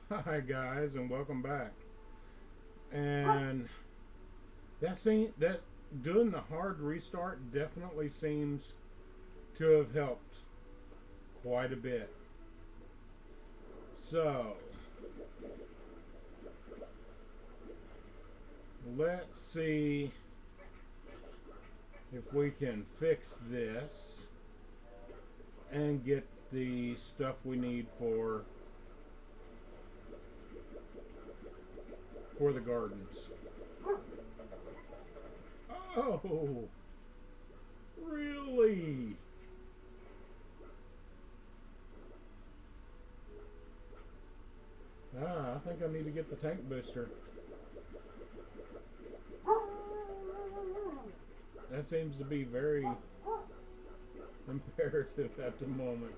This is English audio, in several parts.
Hi guys, and welcome back. And that doing the hard restart definitely seems to have helped quite a bit. So let's see if we can fix this and get the stuff we need for the gardens. Oh, really? I think I need to get the tank booster. That seems to be very imperative at the moment.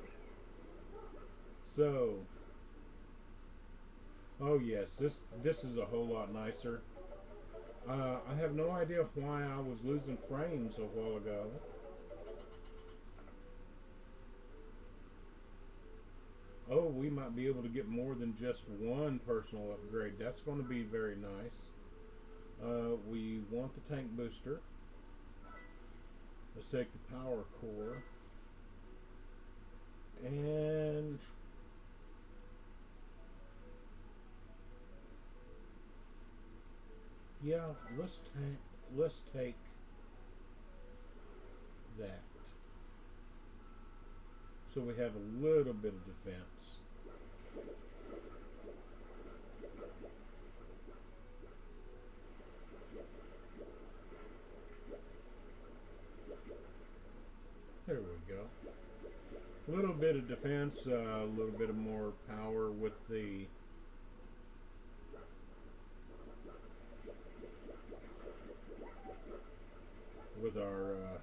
So, oh yes, this is a whole lot nicer. I have no idea why I was losing frames a while ago. Oh, we might be able to get more than just one personal upgrade. That's going to be very nice. We want the tank booster. Let's take the power core. And yeah, let's take that. So we have a little bit of defense. There we go. A little bit of defense, a little bit of more power with our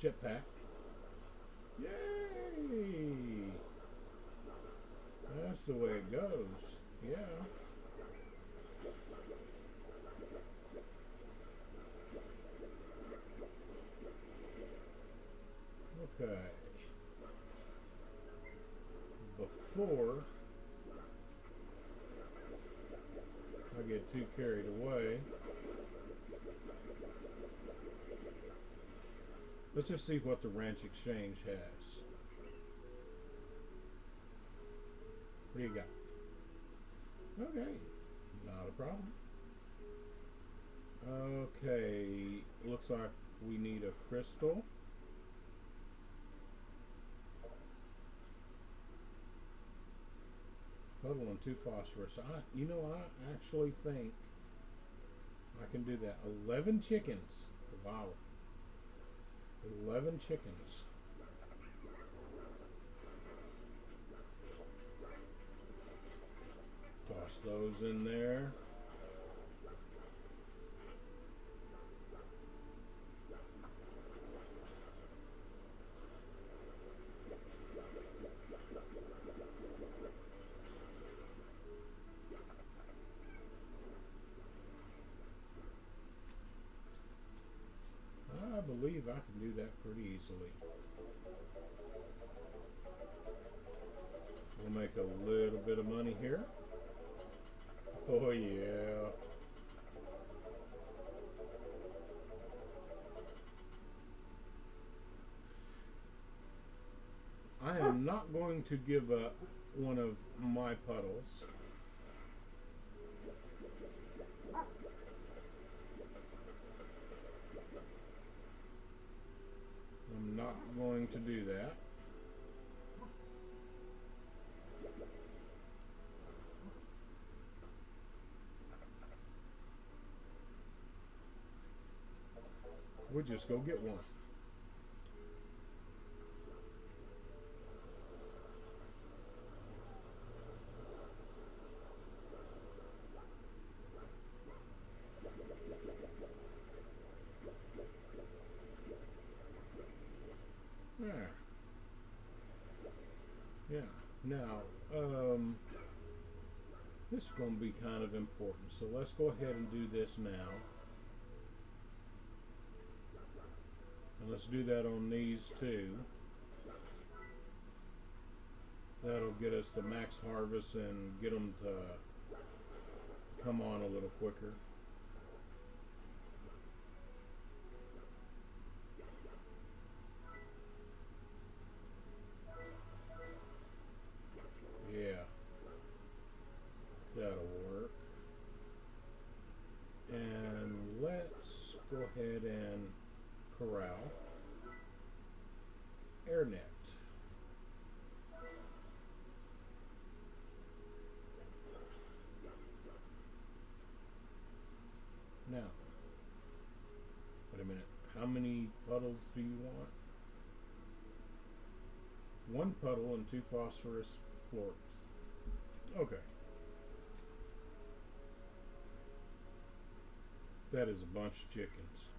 jetpack. Yay! That's the way it goes. Yeah. Okay. Before I get too carried away, let's just see what the Ranch Exchange has. What do you got? Okay. Not a problem. Okay. Looks like we need a crystal. Puddle and two phosphorus. I actually think I can do that. 11 chickens. Wow. 11 chickens. Toss those in there. I believe I can do that pretty easily. We'll make a little bit of money here. Oh yeah. I am not going to give up one of my puddles. I'm not going to do that. We'll just go get one. There. Yeah. Now, this is going to be kind of important. So let's go ahead and do this now. And let's do that on these two. That'll get us to max harvest and get them to come on a little quicker. Yeah, that'll work. And let's go ahead and corral AirNet. Now, wait a minute. How many puddles do you want? 1 puddle and 2 phosphorus florets. Okay. That is a bunch of chickens.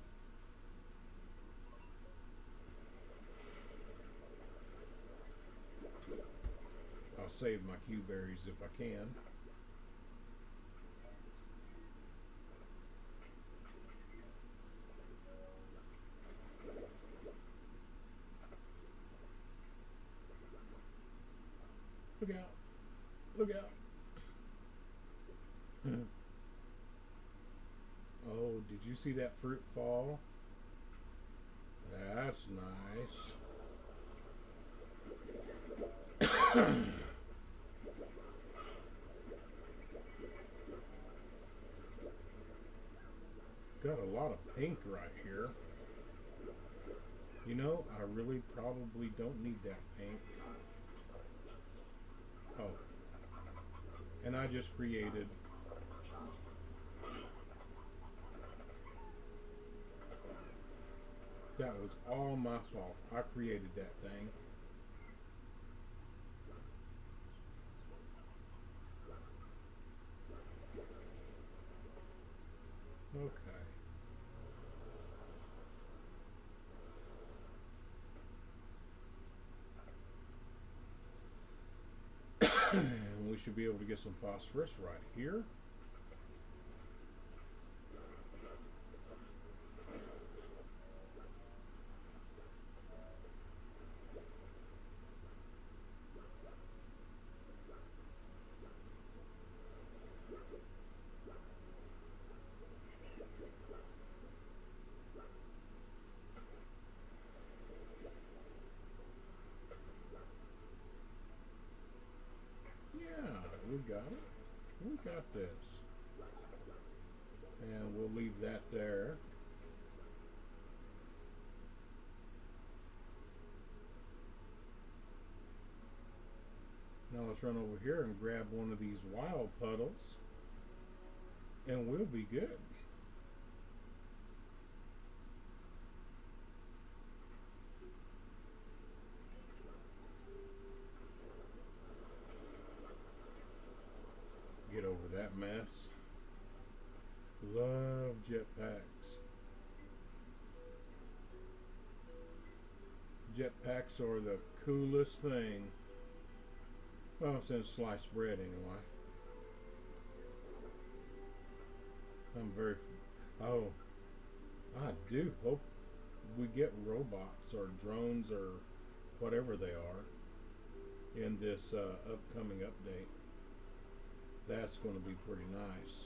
I'll save my Q berries if I can. Look out. Look out. Oh, did you see that fruit fall? That's nice. Got a lot of pink right here. You know, I really probably don't need that pink. Oh. And I just created that was all my fault. I created that thing. Okay. And we should be able to get some phosphorus right here. We got it. We got this. And we'll leave that there. Now let's run over here and grab one of these wild puddles. And we'll be good. Get over that mess. Love jetpacks. Jetpacks are the coolest thing. Well, since sliced bread anyway. I'm very... Oh, I do hope we get robots or drones or whatever they are in this upcoming update. That's going to be pretty nice.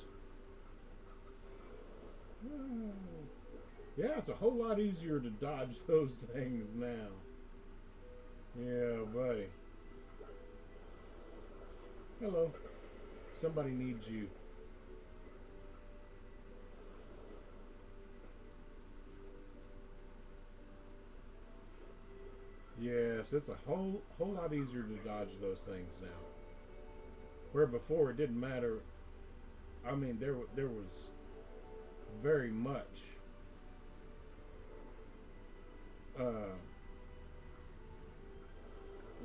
Yeah, it's a whole lot easier to dodge those things now. Yeah, buddy. Hello. Somebody needs you. Yes, it's a whole lot easier to dodge those things now. Where before it didn't matter. I mean, there was very much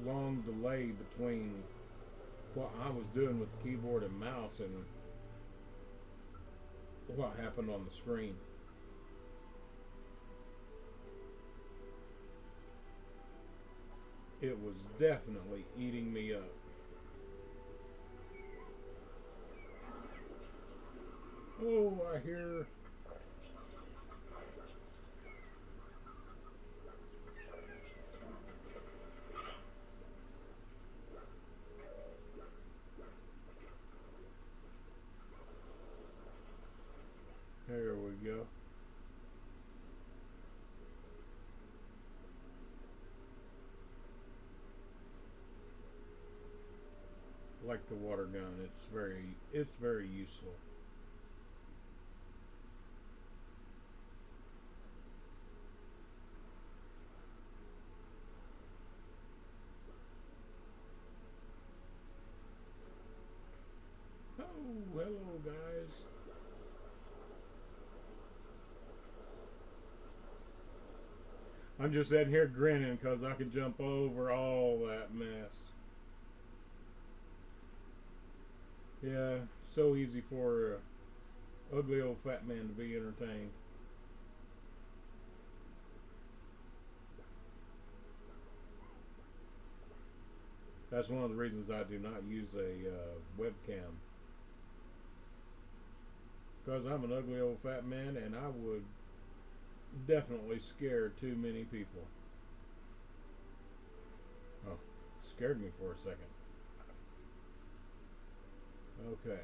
long delay between what I was doing with the keyboard and mouse and what happened on the screen. It was definitely eating me up. Oh, I hear. go. Like the water gun, it's very useful. Oh, hello guys. I'm just sitting here grinning because I can jump over all that mess. Yeah, so easy for a ugly old fat man to be entertained. That's one of the reasons I do not use a webcam. Because I'm an ugly old fat man and I would definitely scare too many people. Oh, scared me for a second. Okay.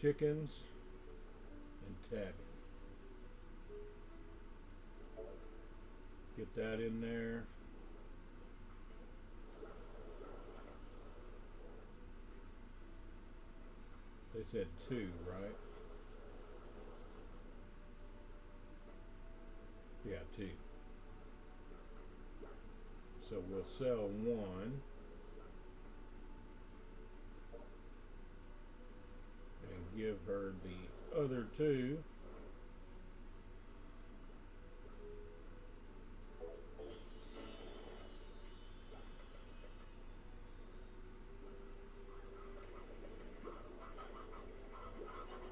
Chickens and tabby. Get that in there. They said two, right? Yeah, two. So we'll sell one and give her the other two.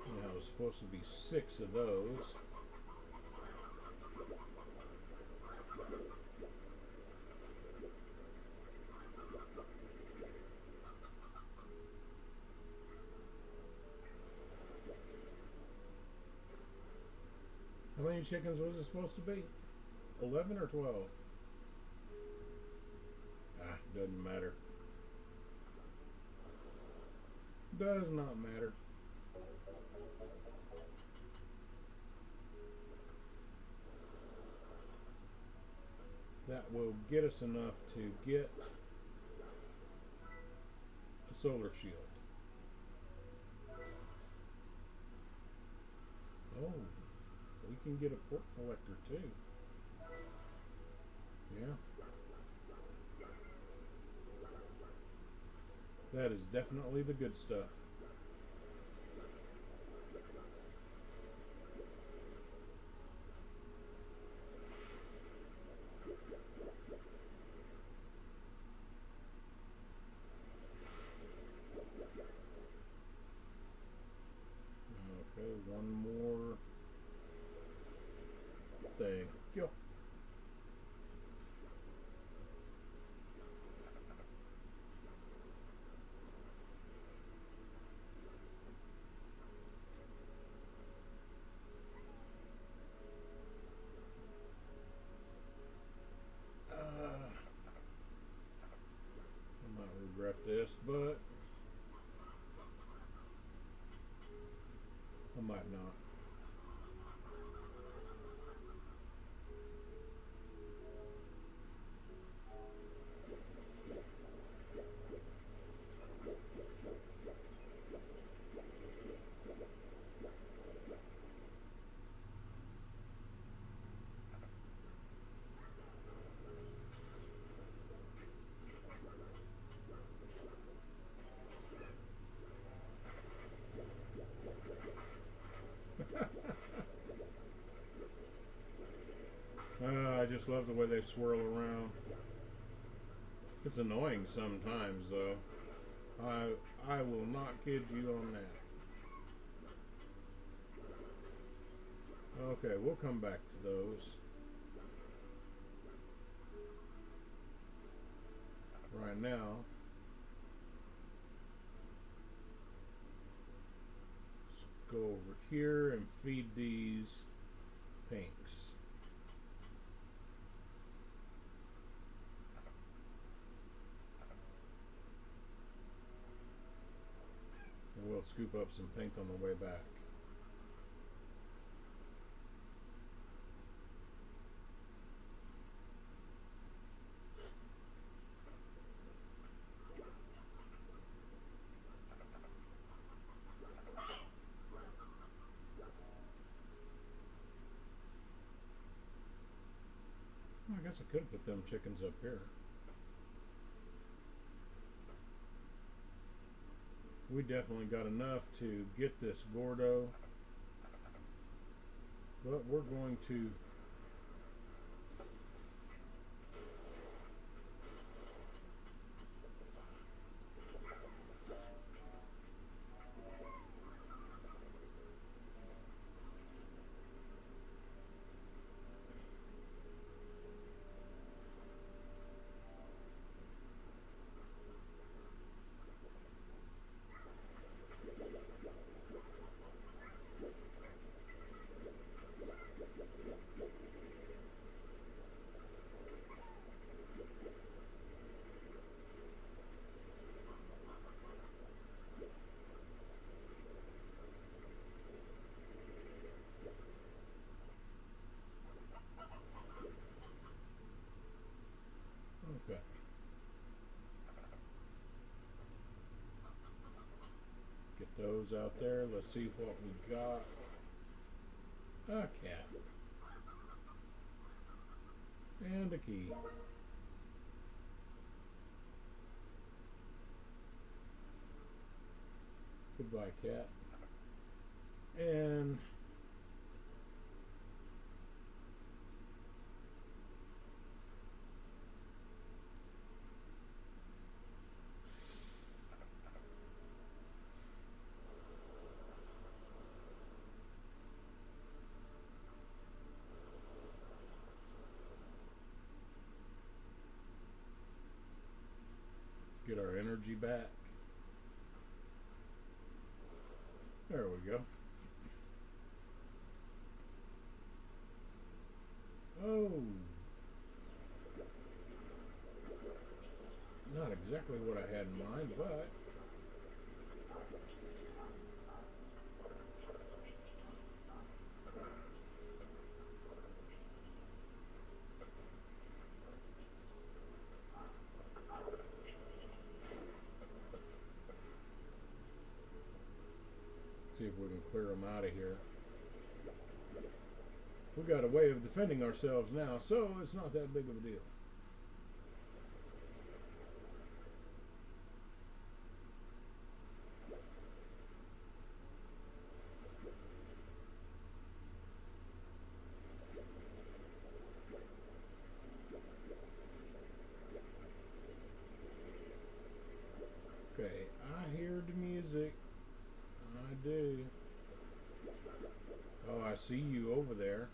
Now it's supposed to be six of those. How many chickens was it supposed to be? 11 or 12? Ah, doesn't matter. Does not matter. That will get us enough to get a solar shield. Oh, we can get a port collector too. Yeah. That is definitely the good stuff. Okay, one more thing. Yo. I might regret this, but I might not. I just love the way they swirl around. It's annoying sometimes, though. I will not kid you on that. Okay, we'll come back to those. Right now, let's go over here and feed these pinks. And we'll scoop up some pink on the way back. could put them chickens up here. We definitely got enough to get this Gordo, but we're going to okay. Get those out there. Let's see what we got. A cat. And a key. Goodbye, cat. And get our energy back. There we go. Oh, not exactly what I had in mind, but see if we can clear them out of here. We got a way of defending ourselves now, so it's not that big of a deal. Okay, I hear the music. I do. Oh, I see you over there.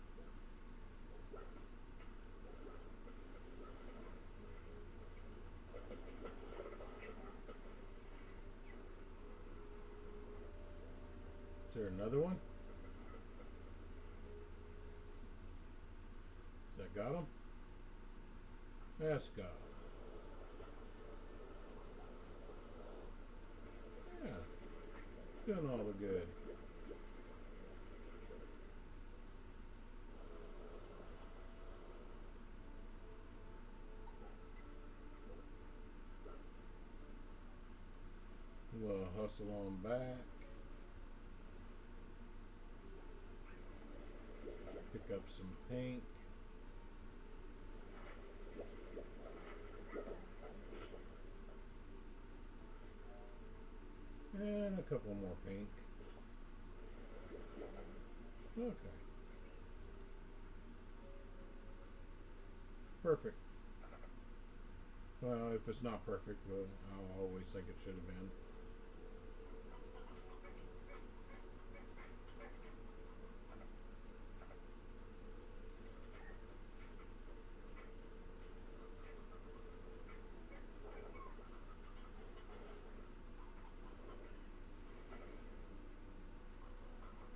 Is there another one? Has that got him? That's got him. Yeah, doing all the good. We'll hustle on back. Pick up some pink. And a couple more pink. Okay. Perfect. Well, if it's not perfect, well, I'll always think it should have been.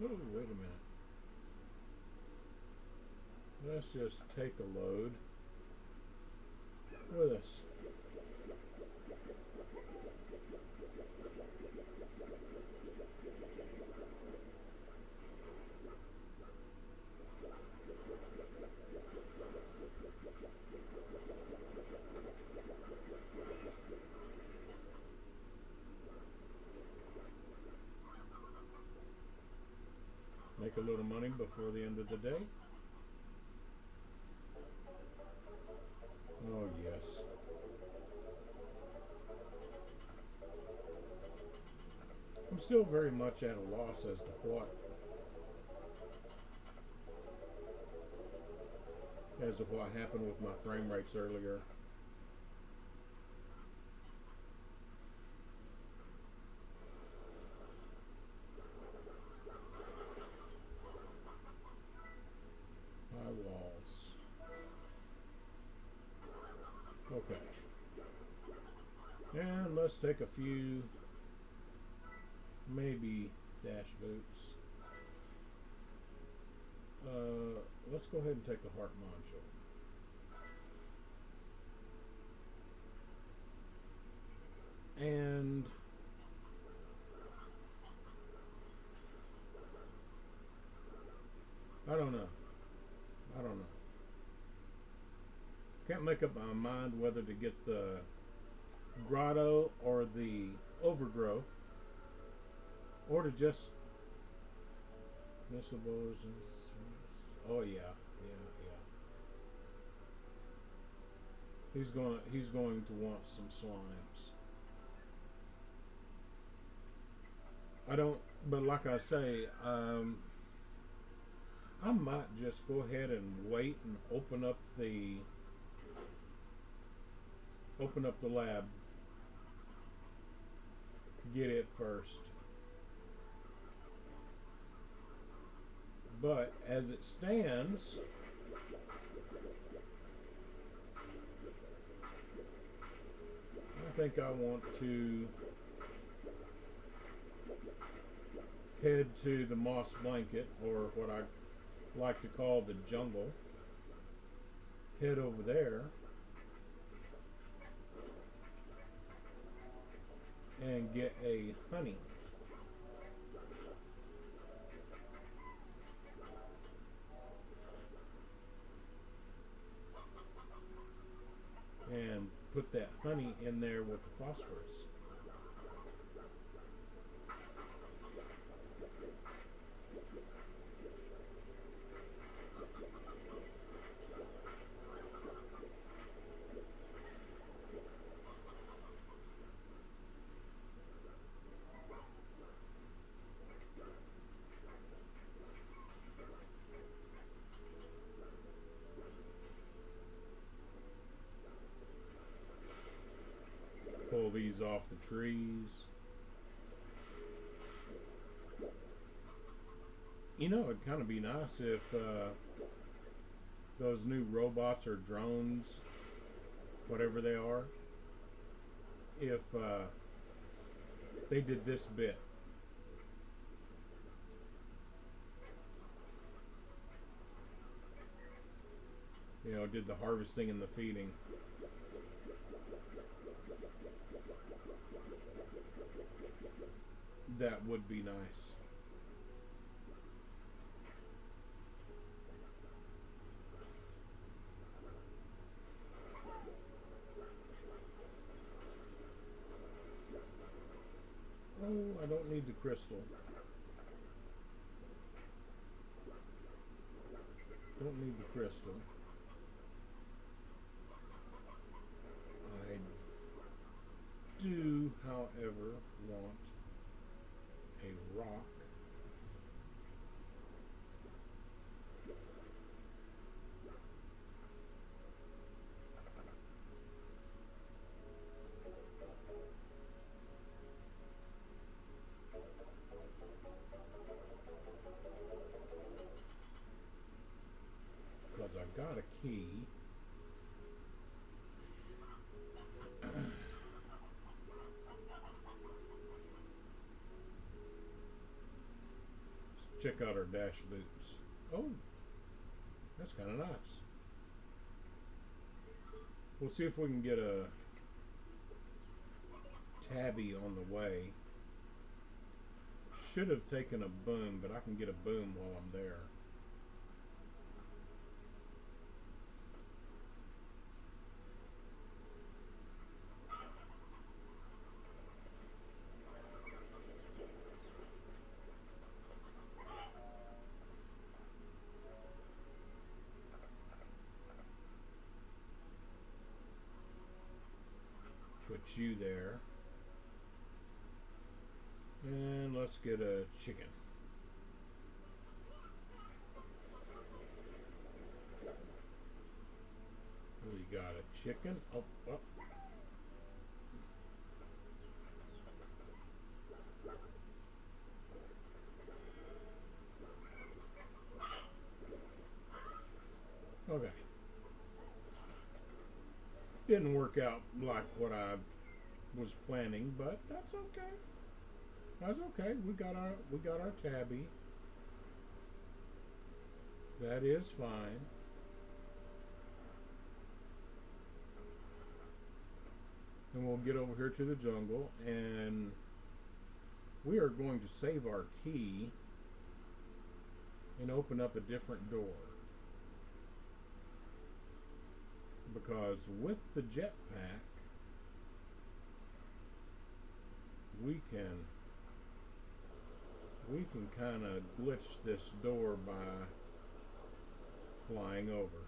Oh, wait a minute. Let's just take a load with us. Make a little money before the end of the day. Oh, yes. I'm still very much at a loss as to what happened with my frame rates earlier. My walls. Okay. And let's take a few, maybe dash boots. Let's go ahead and take the heart module. And I don't know. I don't know. Can't make up my mind whether to get the grotto or the overgrowth, or to just missiles. Oh yeah, yeah, yeah. He's going to want some slimes. I don't, but like I say, I might just go ahead and wait and open up the lab, get it first. But as it stands, I think I want to head to the moss blanket, or what I like to call the jungle. Head over there and get a honey. And put that honey in there with the phosphorus. Pull these off the trees. You know, it'd kind of be nice if those new robots or drones, whatever they are, if they did this bit. You know, did the harvesting and the feeding. That would be nice. Oh, I don't need the crystal. Don't need the crystal. I do, however, want a rock. Because I got a key. Check out our dash boots. Oh, that's kind of nice. We'll see if we can get a tabby on the way. Should have taken a boom, but I can get a boom while I'm there. you there. And let's get a chicken. We got a chicken. Oh, oh. Okay. Didn't work out like what I was planning, but that's okay. That's okay. We got our tabby. That is fine. And we'll get over here to the jungle, and we are going to save our key and open up a different door. Because with the jetpack, we can kind of glitch this door by flying over.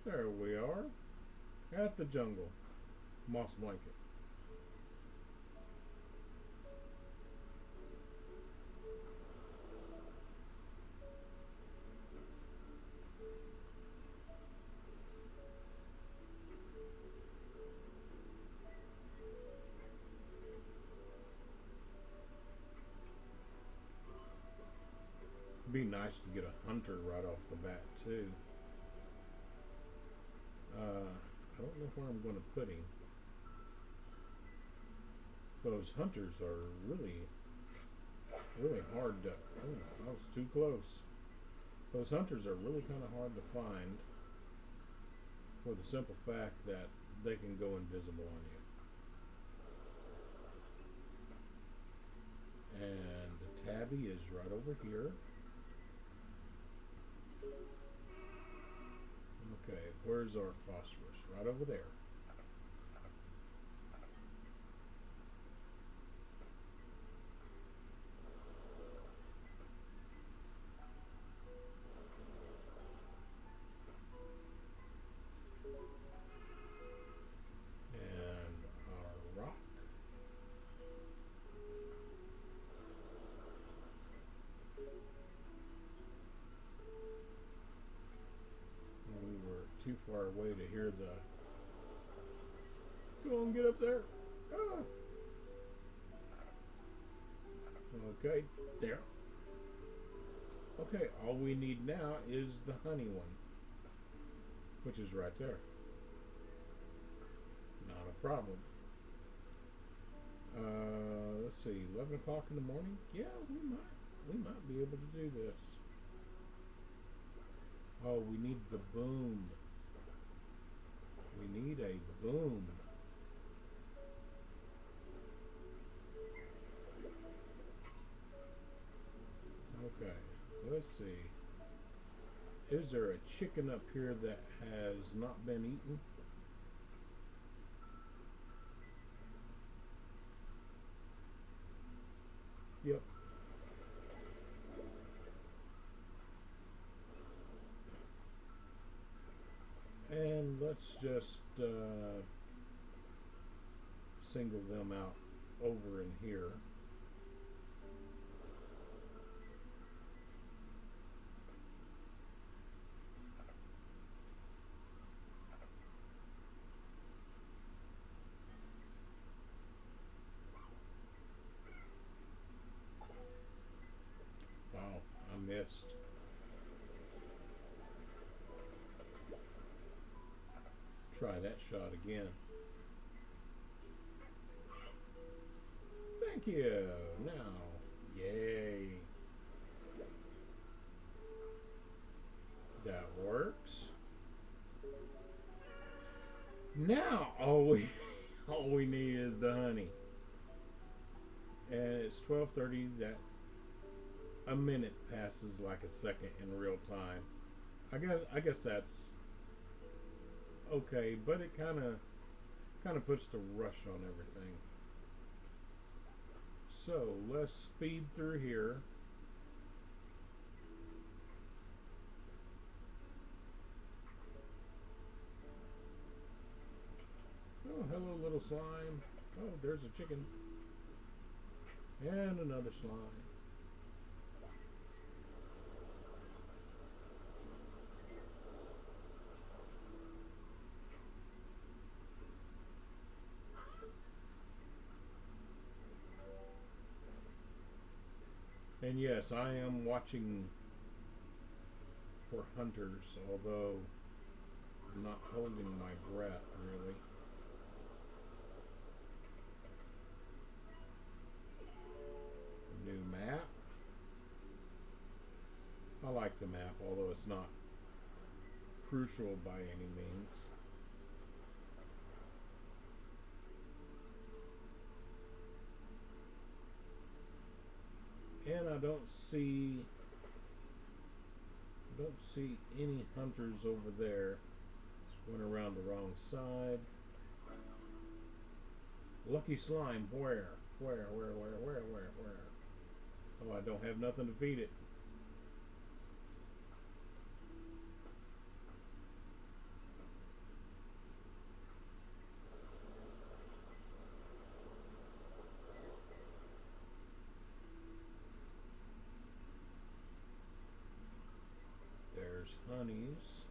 There we are at the jungle moss blanket. Be nice to get a hunter right off the bat too. I don't know where I'm going to put him. Those hunters are really hard to. Oh, I was too close. Those hunters are really kind of hard to find for the simple fact that they can go invisible on you. And the tabby is right over here. Okay, where's our phosphorus? Right over there. And our rock. We were too far away to hear the. Go on, get up there. Ah. Okay, there. Okay, all we need now is the honey one, which is right there. Not a problem. Let's see, 11 o'clock in the morning. Yeah, we might be able to do this. Oh, we need the boom. We need a boom. Okay, let's see. Is there a chicken up here that has not been eaten? Yep. And let's just single them out over in here. Wow, I missed. Try that shot again. Thank you. Now, yay. That works. Now all we need is the honey. And it's 12:30. That a minute passes like a second in real time. I guess that's okay, but it kind of puts the rush on everything. So let's speed through here. Oh, hello, little slime. Oh, there's a chicken. And another slime. And yes, I am watching for hunters, although I'm not holding my breath really. New map. I like the map, although it's not crucial by any means. And I don't see any hunters over there. Went around the wrong side. Lucky slime, where? Where? Oh, I don't have nothing to feed it. There's honeys.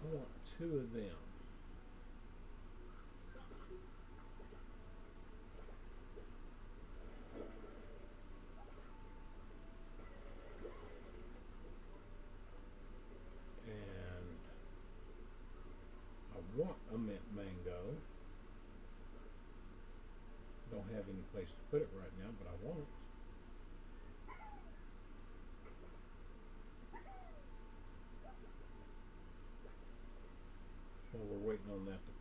I want 2 of them. And I want a mint mango. Don't have any place to put it right now, but I want it. While we're waiting on that to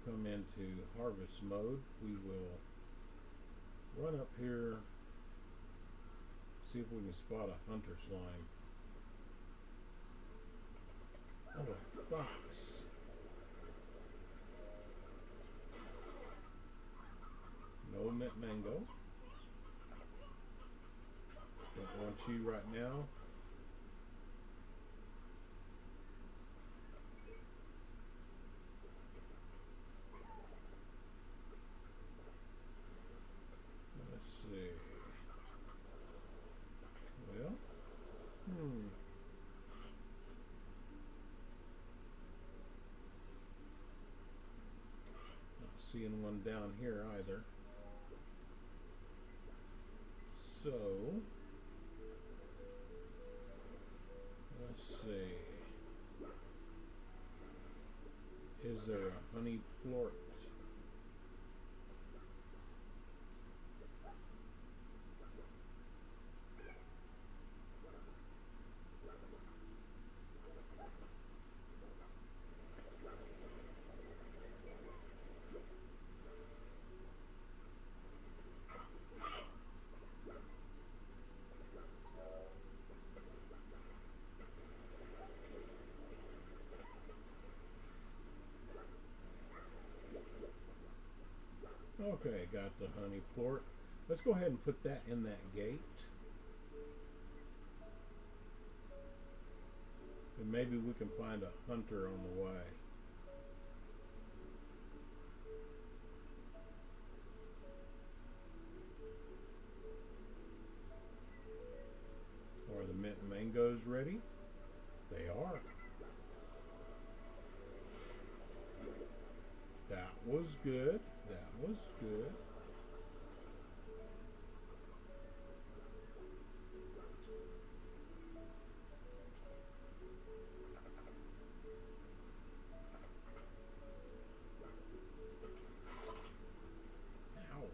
come into harvest mode, we will run up here, see if we can spot a hunter slime. Oh, a box. No mint mango. Don't want you right now. Let's see. Well, not seeing one down here either. So, let's see. Is there a honey plort? Okay, got the honey plort. Let's go ahead and put that in that gate. And maybe we can find a hunter on the way. Are the mint mangoes ready? They are. That was good. That was good. Ow.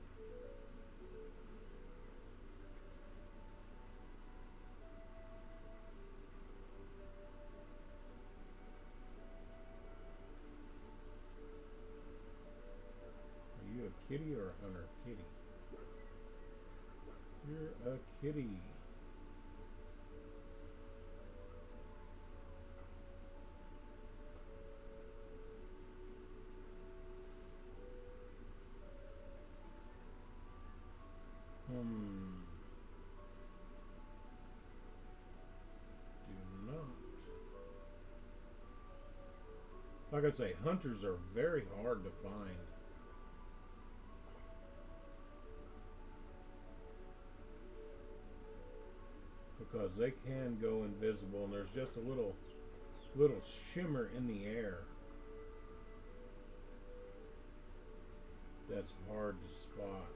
Are you a kitty or a hunter? Kitty. You're a kitty. Do not Like I say, hunters are very hard to find. Because they can go invisible and there's just a little shimmer in the air that's hard to spot.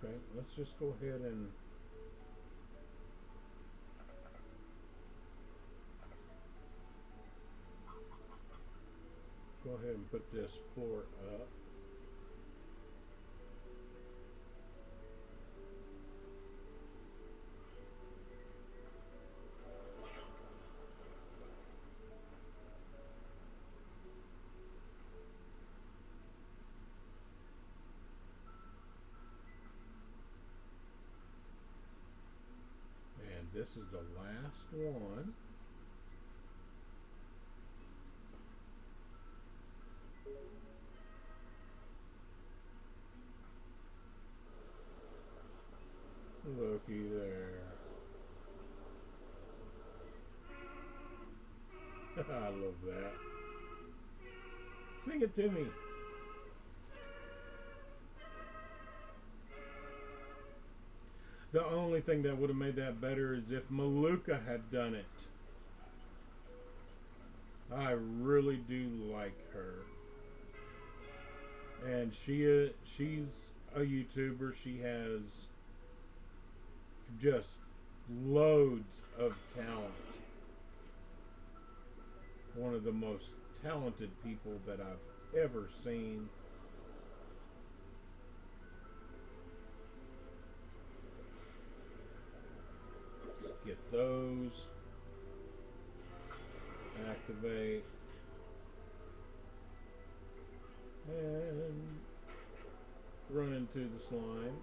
Okay, let's just go ahead and put this floor up. And this is the last one. Looky there. I love that. Sing it to me. The only thing that would have made that better is if Maluka had done it. I really do like her. And she's a YouTuber. She has just loads of talent. One of the most talented people that I've ever seen. Let's get those. Activate. And run into the slime.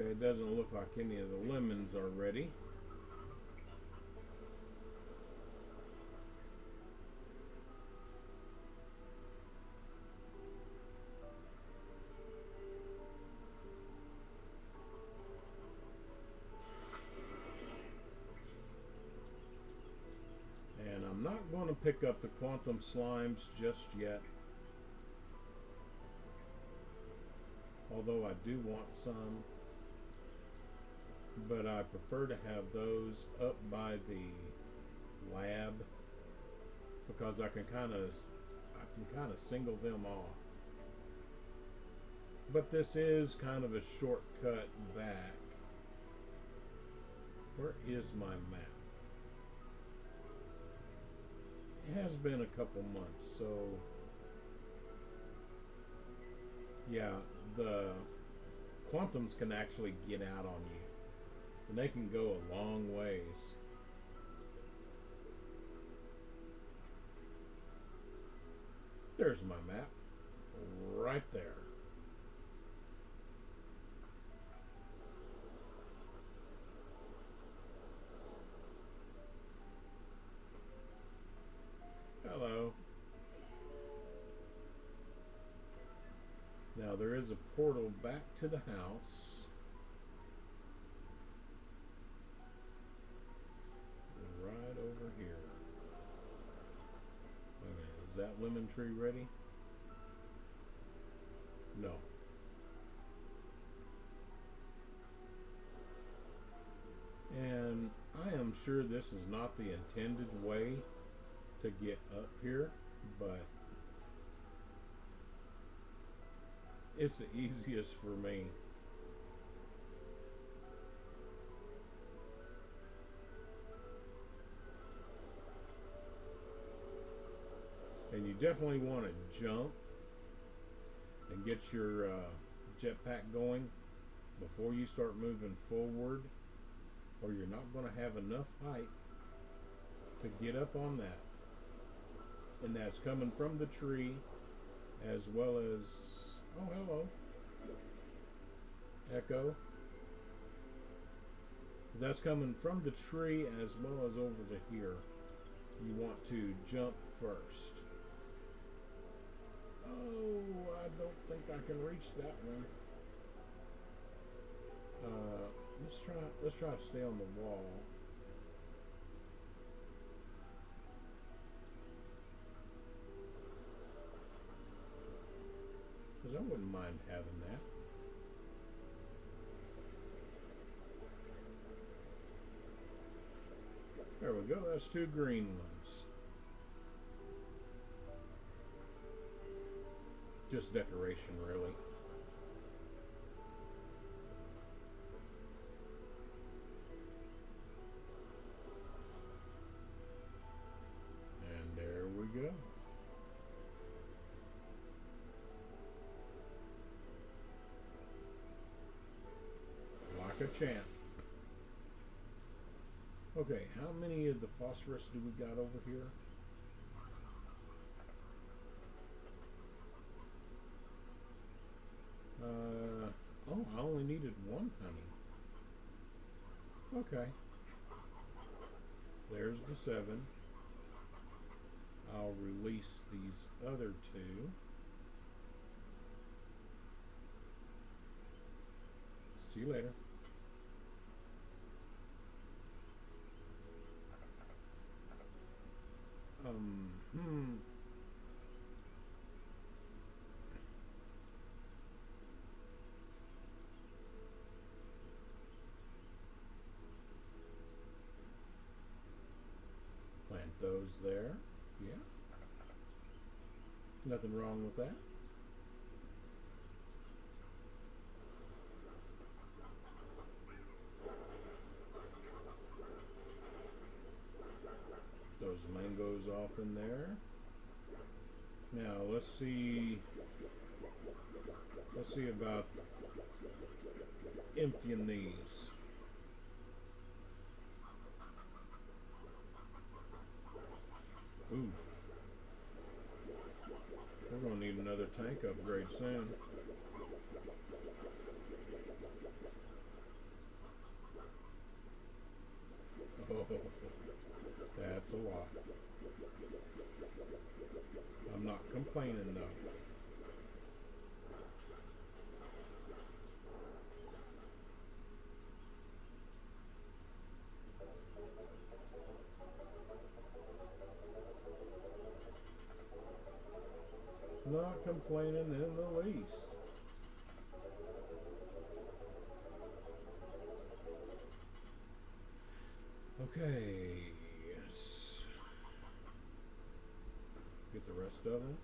Okay, it doesn't look like any of the lemons are ready. And I'm not going to pick up the quantum slimes just yet. Although I do want some. But I prefer to have those up by the lab because I can kind of single them off. But this is kind of a shortcut back. Where is my map? It has been a couple months, so yeah, the quantums can actually get out on you. And they can go a long ways. There's my map. Right there. Hello. Now there is a portal back to the house. Right over here. Okay, is that lemon tree ready? No. And I am sure this is not the intended way to get up here, but it's the easiest for me. And you definitely want to jump and get your jetpack going before you start moving forward, or you're not going to have enough height to get up on that. And that's coming from the tree as well as, oh, hello, echo. That's coming from the tree as well as over to here. You want to jump first. Oh, I don't think I can reach that one. Let's try to stay on the wall. Because I wouldn't mind having that. There we go, that's two green ones. Just decoration, really. And there we go. Like a champ. Okay, how many of the phosphorus do we got over here? Oh, I only needed one honey. Okay. There's the 7. I'll release these other 2. See you later. Hmm. Plant those there. Yeah. Nothing wrong with that. Those mangoes off in there. Now let's see about emptying these. Ooh. We're gonna need another tank upgrade soon. Oh, that's a lot. I'm not complaining though. Not complaining in the least. Okay, yes. Get the rest of them.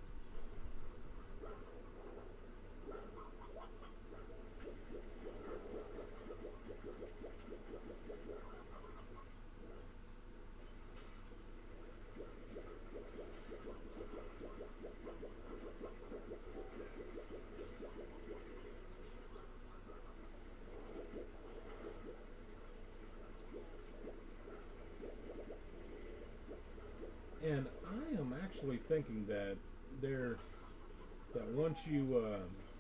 And I am actually thinking that once you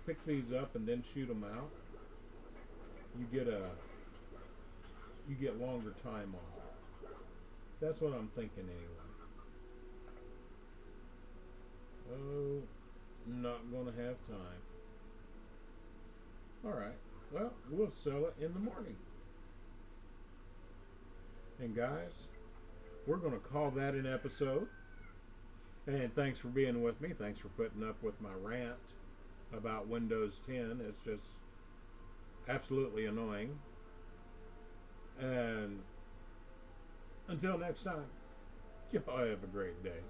pick these up and then shoot them out, you get longer time on. That's what I'm thinking anyway. Oh, not gonna have time. All right. Well, we'll sell it in the morning. And guys, we're going to call that an episode. And thanks for being with me. Thanks for putting up with my rant about Windows 10. It's just absolutely annoying. And until next time, y'all have a great day.